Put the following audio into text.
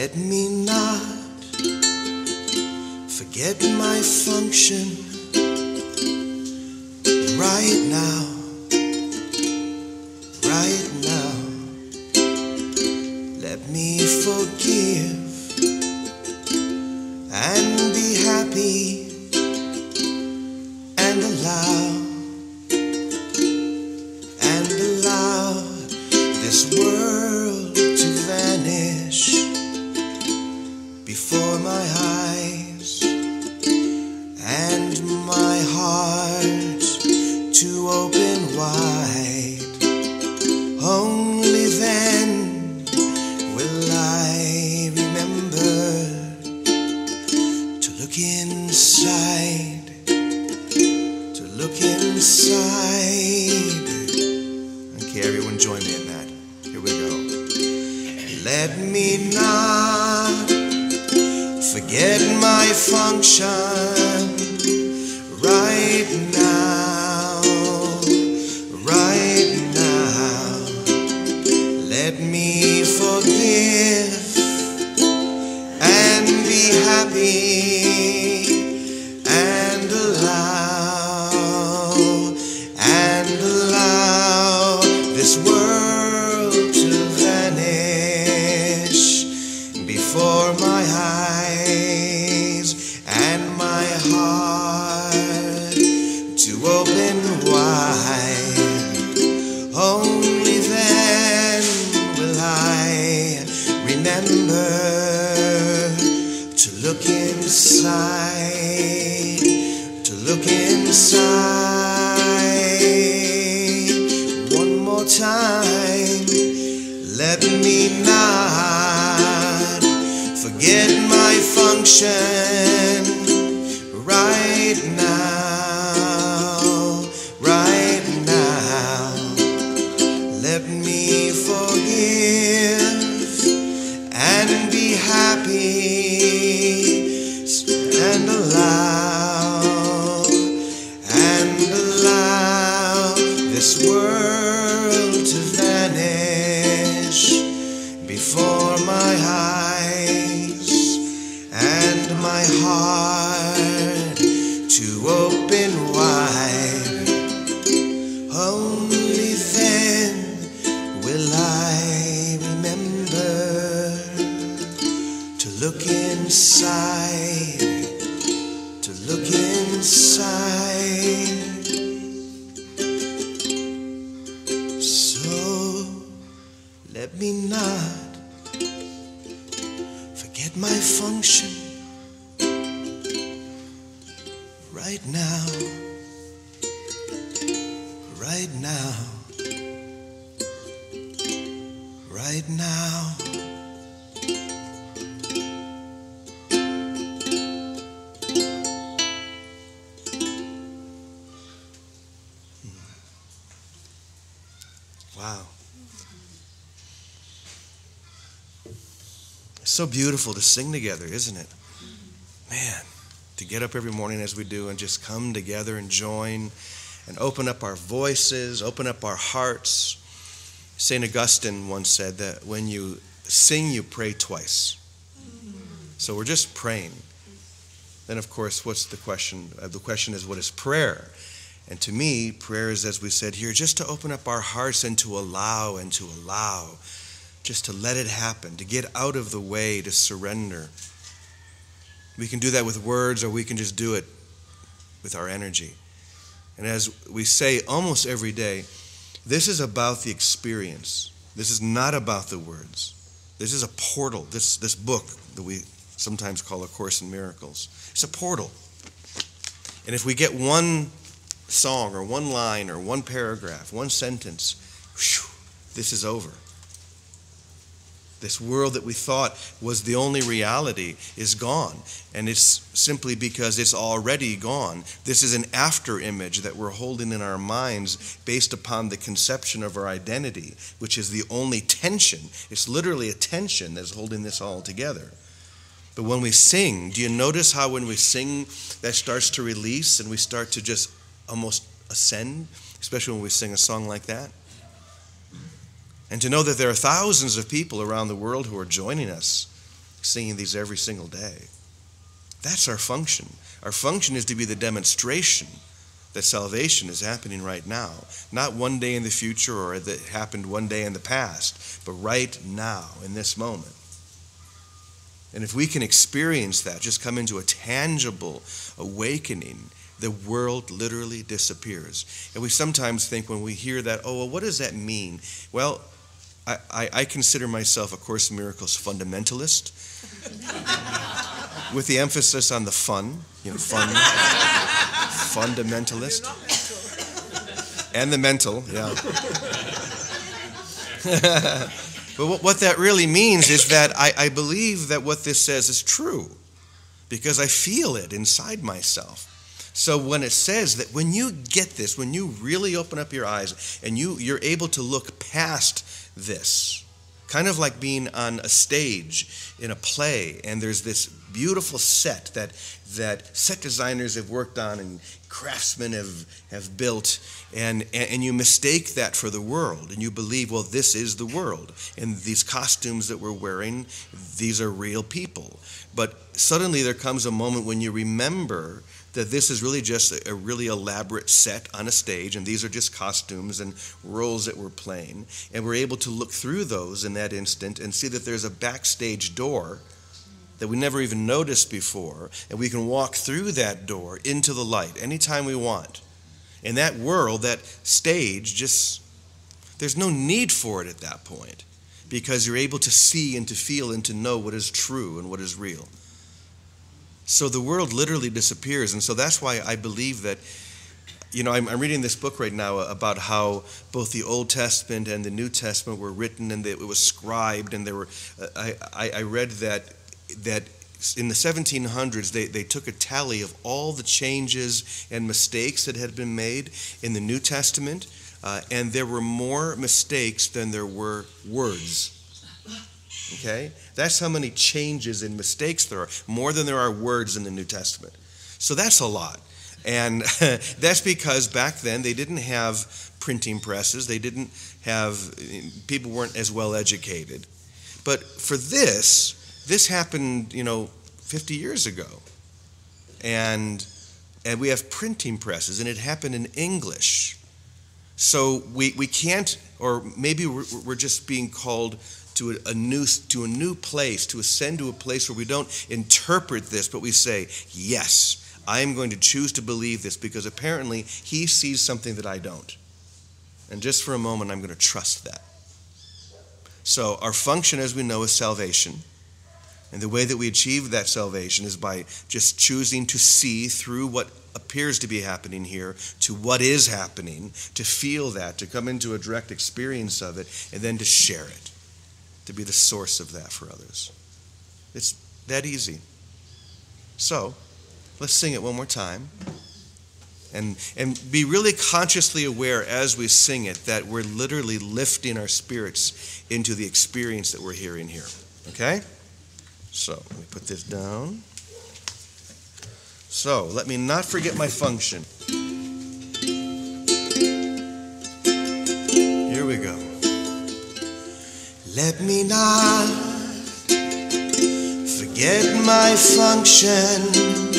Let me not forget my function right now, right now. Let me forgive and be happy and allow this world to vanish before my eyes, and my heart to open wide. Only then will I remember to look inside, to look inside. Okay, everyone join me in that. Here we go. Let me not forget my function right now, right now. Let me forgive and be happy and allow this world to vanish before my eyes, and my heart to open wide. Only then will I remember to look inside, to look inside. One more time. Let me not forget my function right now, right now. Let me forgive and be happy and allow this world to vanish before my eyes, and my heart to open wide. Only then will I remember to look inside, to look inside. So let me not forget my function right now, right now, right now. Wow. It's so beautiful to sing together, isn't it? Man, to get up every morning as we do and just come together and join and open up our voices, open up our hearts. St. Augustine once said that when you sing, you pray twice. So we're just praying. Then, of course, what's the question? The question is, what is prayer? And to me, prayer is, as we said here, just to open up our hearts and to allow, just to let it happen, to get out of the way, to surrender. We can do that with words, or we can just do it with our energy. And as we say almost every day, this is about the experience. This is not about the words. This is a portal. This book that we sometimes call A Course in Miracles. It's a portal. And if we get one song or one line or one paragraph, one sentence, whew, this is over. This world that we thought was the only reality is gone. And it's simply because it's already gone. This is an after image that we're holding in our minds based upon the conception of our identity, which is the only tension. It's literally a tension that's holding this all together. But when we sing, do you notice how when we sing that starts to release and we start to just almost ascend, especially when we sing a song like that? And to know that there are thousands of people around the world who are joining us singing these every single day. That's our function. Our function is to be the demonstration that salvation is happening right now. Not one day in the future or that happened one day in the past, but right now, in this moment. And if we can experience that, just come into a tangible awakening, the world literally disappears. And we sometimes think when we hear that, oh, well, what does that mean? Well, I consider myself a Course in Miracles fundamentalist, with the emphasis on the fun, fun, fundamentalist, and the mental, yeah. But what that really means is that I believe that what this says is true, because I feel it inside myself. So when it says that when you get this, when you really open up your eyes and you're able to look past this, kind of like being on a stage in a play, and there's this beautiful set that set designers have worked on and craftsmen have built, and you mistake that for the world, and you believe, well, this is the world, and these costumes that we're wearing, these are real people. But suddenly there comes a moment when you remember that this is really just a really elaborate set on a stage, and these are just costumes and roles that we're playing. And we're able to look through those in that instant and see that there's a backstage door that we never even noticed before, and we can walk through that door into the light anytime we want. In that world, that stage, there's no need for it at that point, because you're able to see and to feel and to know what is true and what is real. So the world literally disappears, and so that's why I believe that, I'm reading this book right now about how both the Old Testament and the New Testament were written, and it was scribed, and I read that in the 1700s they took a tally of all the changes and mistakes that had been made in the New Testament, and there were more mistakes than there were words. Okay? That's how many changes and mistakes there are, more than there are words in the New Testament. So that's a lot. And that's because back then they didn't have printing presses. People weren't as well educated. But for this happened, 50 years ago. And we have printing presses, and it happened in English. So we can't, or maybe we're just being called to a new place, to ascend to a place where we don't interpret this, but we say, yes, I am going to choose to believe this, because apparently he sees something that I don't. And just for a moment, I'm going to trust that. So our function, as we know, is salvation. And the way that we achieve that salvation is by just choosing to see through what appears to be happening here to what is happening, to feel that, to come into a direct experience of it, and then to share it, to be the source of that for others. It's that easy. So, let's sing it one more time. And be really consciously aware as we sing it that we're literally lifting our spirits into the experience that we're hearing here. Okay? So, let me put this down. So, let me not forget my function. Here we go. Let me not forget my function.